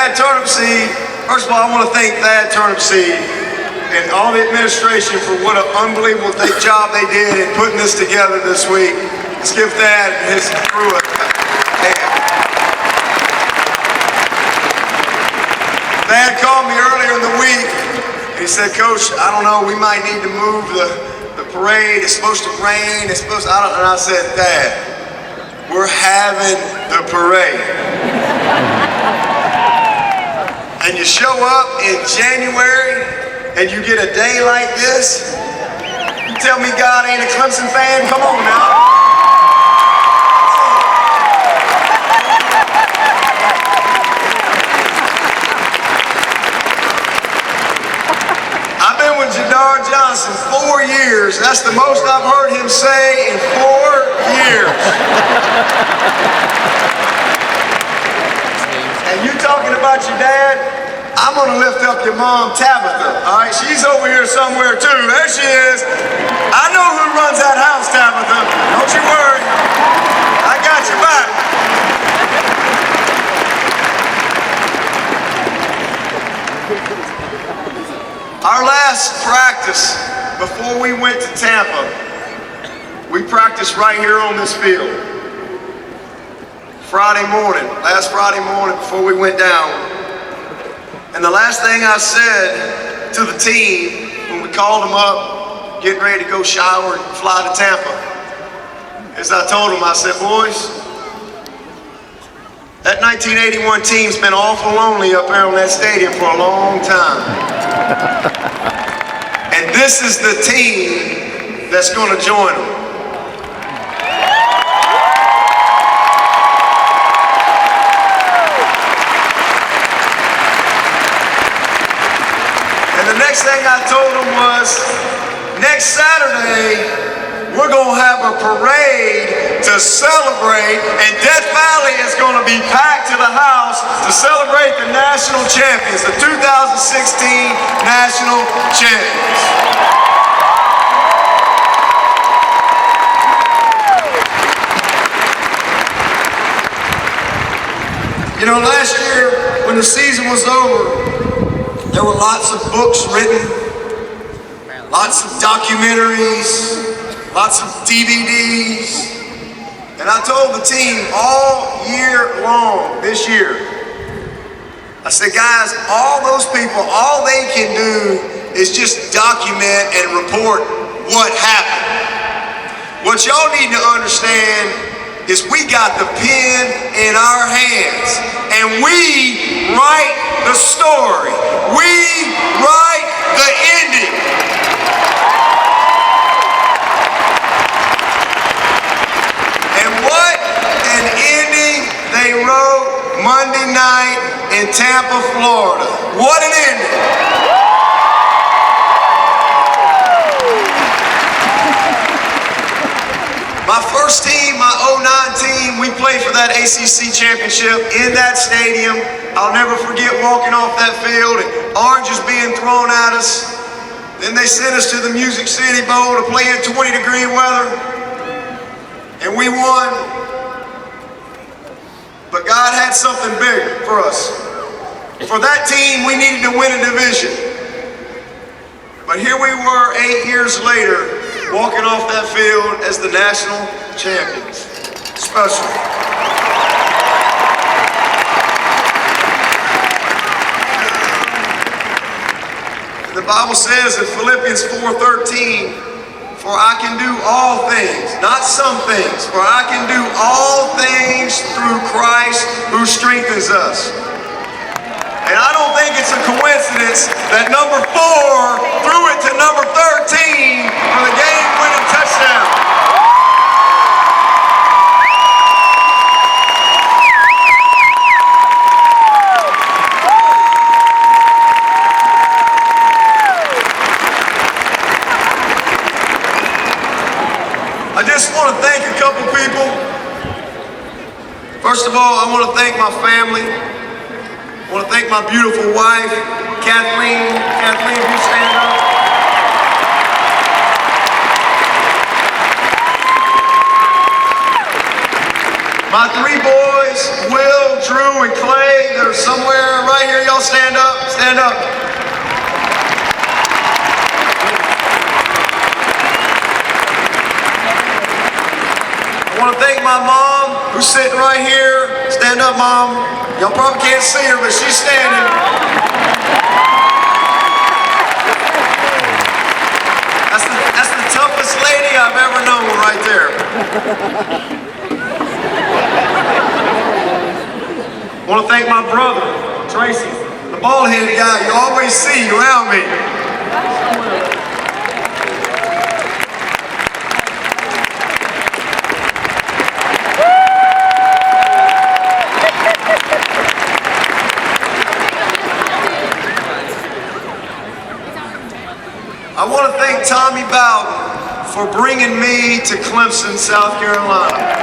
Thad Turnipseed, first of all, I want to thank Thad Turnipseed and all the administration for what an unbelievable job they did in putting this together this week. Let's give Thad and his crew a hand. Thad called me earlier in the week. He said, Coach, I don't know, we might need to move the parade. It's supposed to rain. It's supposed to, and I said, Thad, we're having the parade. And you show up in January and you get a day like this. You tell me God ain't a Clemson fan? Come on now. I've been with Jadar Johnson 4 years. That's the most I've heard him say in 4 years. And you talking about your dad, I'm gonna lift up your mom, Tabitha, all right? She's over here somewhere too. There she is. I know who runs that house, Tabitha. Don't you worry. I got your back. Our last practice before we went to Tampa, we practiced right here on this field. Last Friday morning before we went down. And the last thing I said to the team when we called them up, getting ready to go shower and fly to Tampa, is I told them, I said, boys, that 1981 team's been awful lonely up there on that stadium for a long time. And this is the team that's going to join them. The next thing I told them was, next Saturday, we're going to have a parade to celebrate, and Death Valley is going to be packed to the house to celebrate the national champions, the 2016 national champions. You know, last year, when the season was over, there were lots of books written, lots of documentaries, lots of DVDs. And I told the team all year long this year, I said, guys, all those people, all they can do is just document and report what happened. What y'all need to understand is we got the pen in our hands and we write the story. We write the ending. And what an ending they wrote Monday night in Tampa, Florida. What an ending. My first team, my 09 team, we played for that ACC championship in that stadium. I'll never forget walking off that field and oranges being thrown at us. Then they sent us to the Music City Bowl to play in 20-degree weather. And we won. But God had something bigger for us. For that team, we needed to win a division. But here we were 8 years later, walking off that field as the national champions. Special. The Bible says in Philippians 4:13, for I can do all things, not some things, for I can do all things through Christ who strengthens us. And I don't think it's a coincidence that number 4 threw it to number 13 for the game-winning touchdown. I just want to thank a couple people. First of all, I want to thank my family. I want to thank my beautiful wife, Kathleen. Kathleen, if you stand up. My 3 boys, Will, Drew, and Clay, they're somewhere right my mom, who's sitting right here. Stand up, Mom. Y'all probably can't see her, but she's standing. That's the toughest lady I've ever known right there. I want to thank my brother, Tracy, the bald-headed guy you always see around me. I want to thank Tommy Bowden for bringing me to Clemson, South Carolina.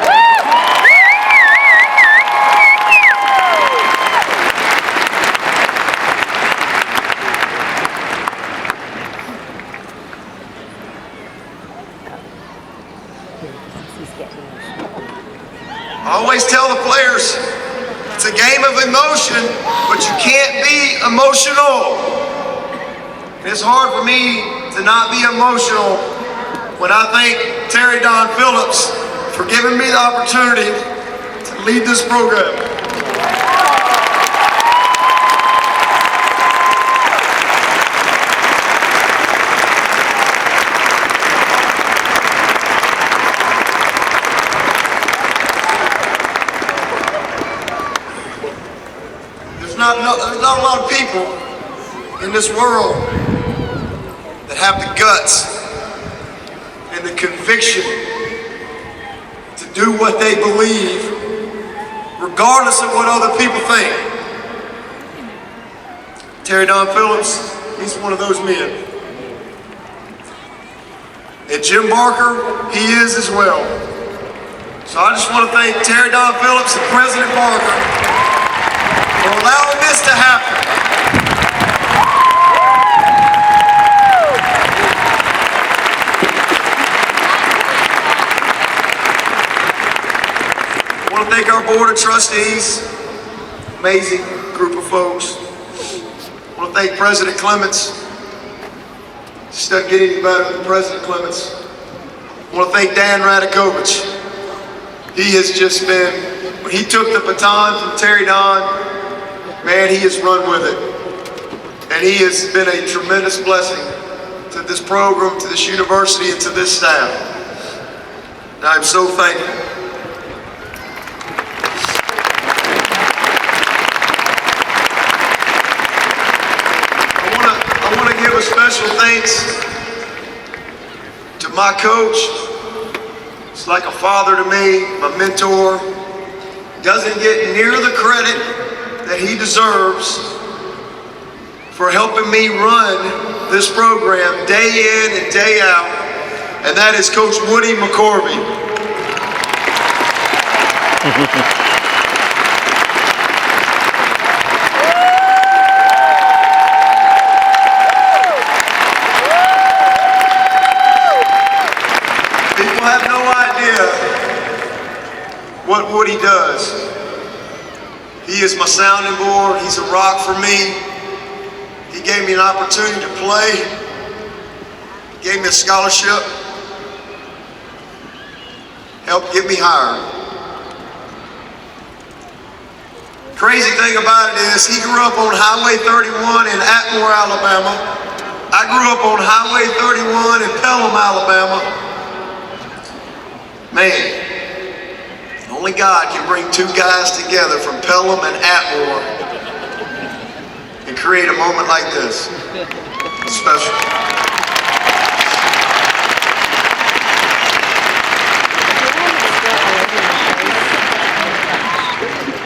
I always tell the players, it's a game of emotion, but you can't be emotional. It's hard for me to not be emotional when I thank Terry Don Phillips for giving me the opportunity to lead this program. There's not a lot of people in this world that have the guts and the conviction to do what they believe, regardless of what other people think. Terry Don Phillips, he's one of those men. And Jim Barker, he is as well. So I just want to thank Terry Don Phillips and President Barker for allowing this to happen. I want to thank our board of trustees, amazing group of folks. I want to thank President Clements. Just doesn't get any better than President Clements. I want to thank Dan Radakovich. He has just been, when he took the baton from Terry Don, man, he has run with it. And he has been a tremendous blessing to this program, to this university, and to this staff. And I'm so thankful. I want to give a special thanks to my coach. It's like a father to me, my mentor. Doesn't get near the credit that he deserves for helping me run this program day in and day out, and that is Coach Woody McCorvey. People have no idea what Woody does. He is my sounding board. He's a rock for me. He gave me an opportunity to play. He gave me a scholarship. Helped get me hired. Crazy thing about it is he grew up on Highway 31 in Atmore, Alabama. I grew up on Highway 31 in Pelham, Alabama. Man. Only God can bring two guys together from Pelham and Atmore and create a moment like this. It's special.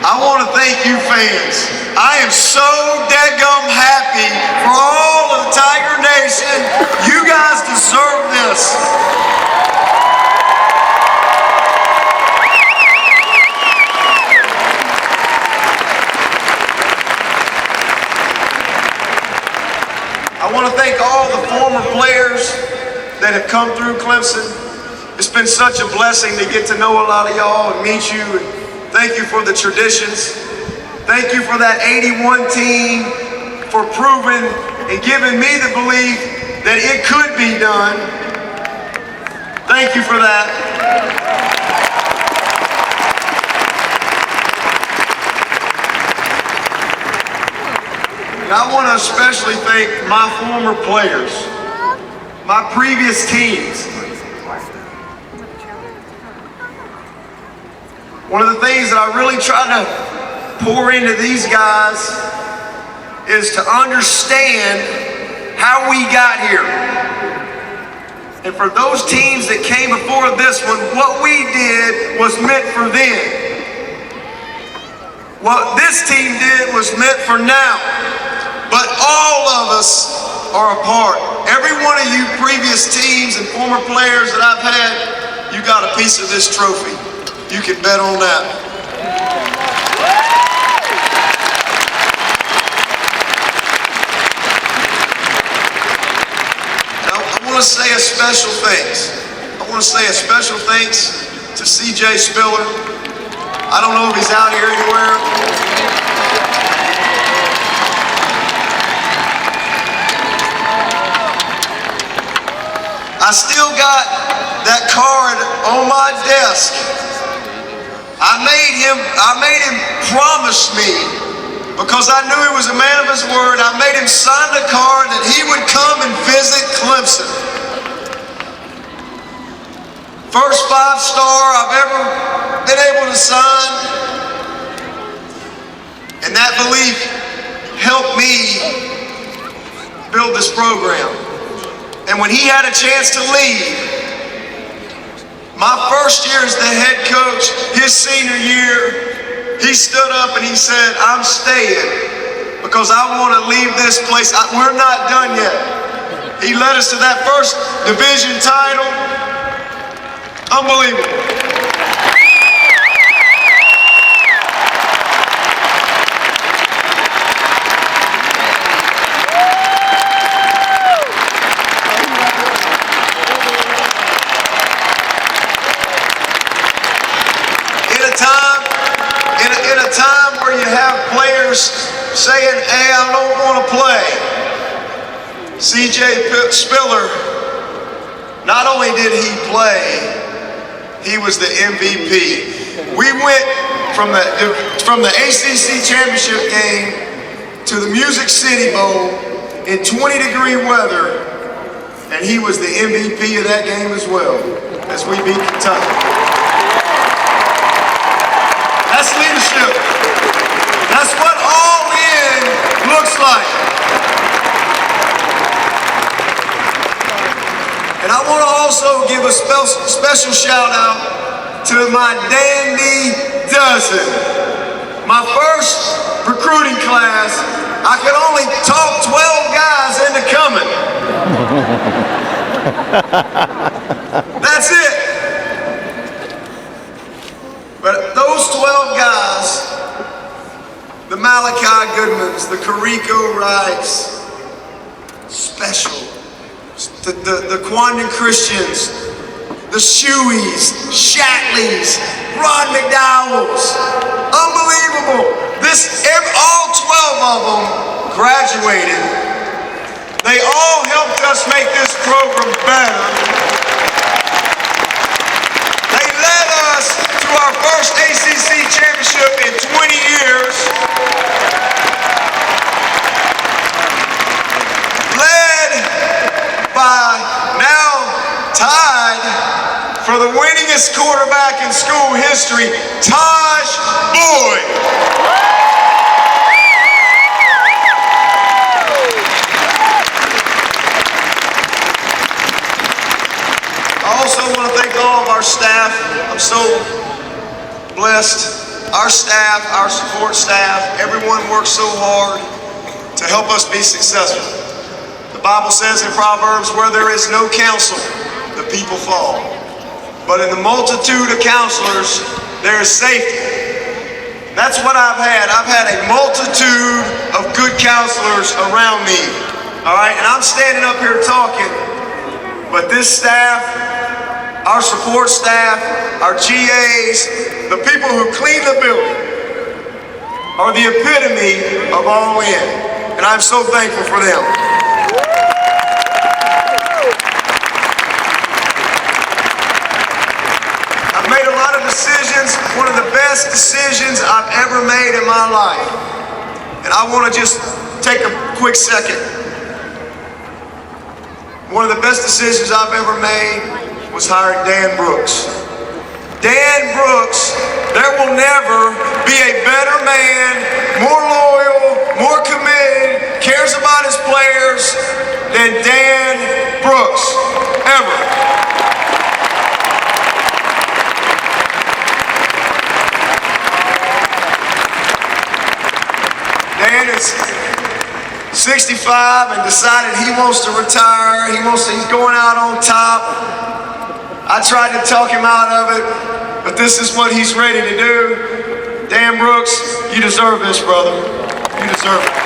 I want to thank you fans. I am so dadgum happy for all of the Tiger Nation. You guys deserve this. I want to thank all the former players that have come through Clemson. It's been such a blessing to get to know a lot of y'all and meet you. And thank you for the traditions. Thank you for that 81 team for proving and giving me the belief that it could be done. Thank you for that. And I want to especially thank my former players, my previous teams. One of the things that I really try to pour into these guys is to understand how we got here. And for those teams that came before this one, what we did was meant for them. What this team did was meant for now. But all of us are a part. Every one of you previous teams and former players that I've had, you got a piece of this trophy. You can bet on that. I want to say a special thanks. I want to say a special thanks to CJ Spiller. I don't know if he's out here anywhere. I still got that card on my desk. I made him promise me, because I knew he was a man of his word, I made him sign the card that he would come and visit Clemson. First 5-star I've ever been able to sign. And that belief helped me build this program. And when he had a chance to leave, my first year as the head coach, his senior year, he stood up and he said, I'm staying because I want to leave this place. We're not done yet. He led us to that first division title. Unbelievable. In a time where you have players saying, hey, I don't want to play, CJ Spiller, not only did he play, he was the MVP. We went from the ACC championship game to the Music City Bowl in 20-degree weather, and he was the MVP of that game as well, as we beat Kentucky. That's leadership. That's what all in looks like. And I want to also give a special shout out to my dandy dozen. My first recruiting class, I could only talk 12 guys into coming. That's it. But those 12 guys, the Malachi Goodmans, the Carrico Wrights, special. The Quandon Christians, the Shoeys, Shatleys, Rod McDowells, unbelievable. All 12 of them graduated. They all helped us make this program better. They led us to our first ACC championship in 20 years. Led by, now tied for the winningest quarterback in school history, Taj Boyd. I also want to thank all of our staff. I'm so blessed. Our staff, our support staff, everyone works so hard to help us be successful. The Bible says in Proverbs, where there is no counsel, the people fall. But in the multitude of counselors, there is safety. That's what I've had. I've had a multitude of good counselors around me. All right, and I'm standing up here talking, but this staff, our support staff, our GAs, the people who clean the building are the epitome of all in. And I'm so thankful for them. I've made a lot of decisions, one of the best decisions I've ever made in my life. And I want to just take a quick second. One of the best decisions I've ever made was hiring Dan Brooks. Dan Brooks, there will never be a better man, more loyal, more committed, cares about his players than Dan Brooks, ever. Dan is 65 and decided he wants to retire. He's going out on top. I tried to talk him out of it, but this is what he's ready to do. Dan Brooks, you deserve this, brother. You deserve it.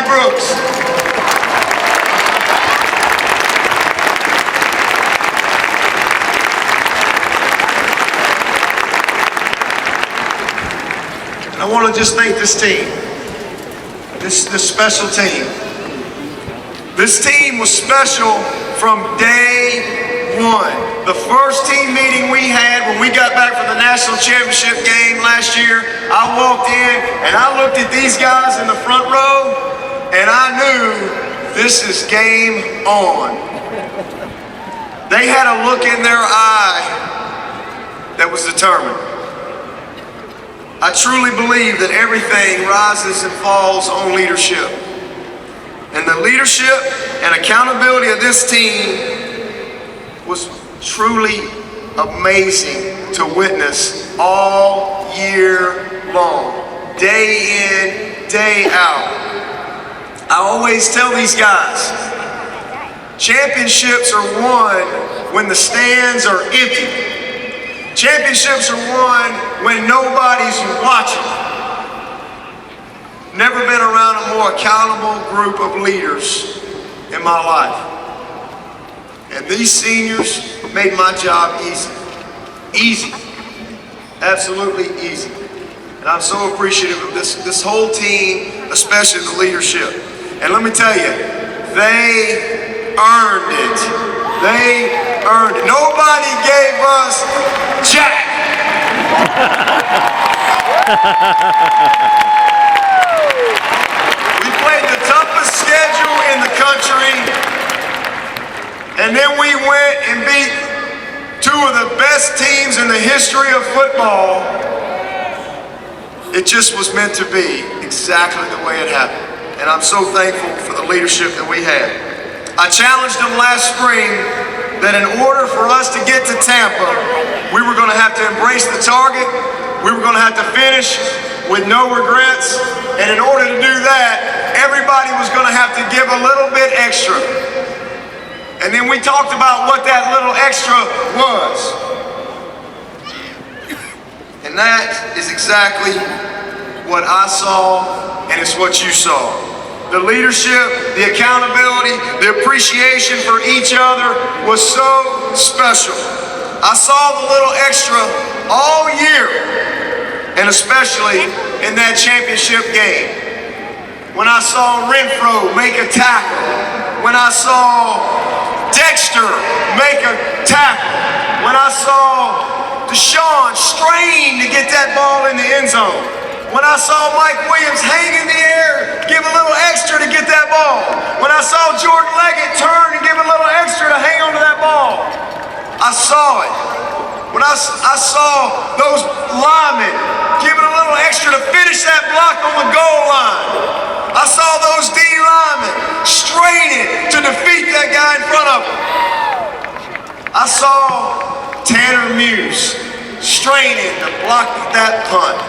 Brooks. And I want to just thank this team, this special team. This team was special from day one. The first team meeting we had when we got back from the National Championship game last year, I walked in and I looked at these guys in the front row and I knew this is game on. They had a look in their eye that was determined. I truly believe that everything rises and falls on leadership. And the leadership and accountability of this team was truly amazing to witness all year long, day in, day out. I always tell these guys, championships are won when the stands are empty. Championships are won when nobody's watching. Never been around a more accountable group of leaders in my life. And these seniors made my job easy. Easy. Absolutely easy. And I'm so appreciative of this whole team, especially the leadership. And let me tell you, they earned it. They earned it. Nobody gave us jack. We played the toughest schedule in the country, and then we went and beat two of the best teams in the history of football. It just was meant to be exactly the way it happened. And I'm so thankful for the leadership that we had. I challenged them last spring that in order for us to get to Tampa, we were going to have to embrace the target. We were going to have to finish with no regrets. And in order to do that, everybody was going to have to give a little bit extra. And then we talked about what that little extra was. And that is exactly what I saw, and it's what you saw. The leadership, the accountability, the appreciation for each other was so special. I saw the little extra all year, and especially in that championship game. When I saw Renfro make a tackle, when I saw Dexter make a tackle, when I saw Deshaun strain to get that ball in the end zone, when I saw Mike Williams hang in the air, give a little extra to get that ball, when I saw Jordan Leggett turn and give a little extra to hang onto that ball, I saw it. When I saw those linemen giving a little extra to finish that block on the goal line, I saw those D linemen straining to defeat that guy in front of them. I saw Tanner Muse straining to block that punt.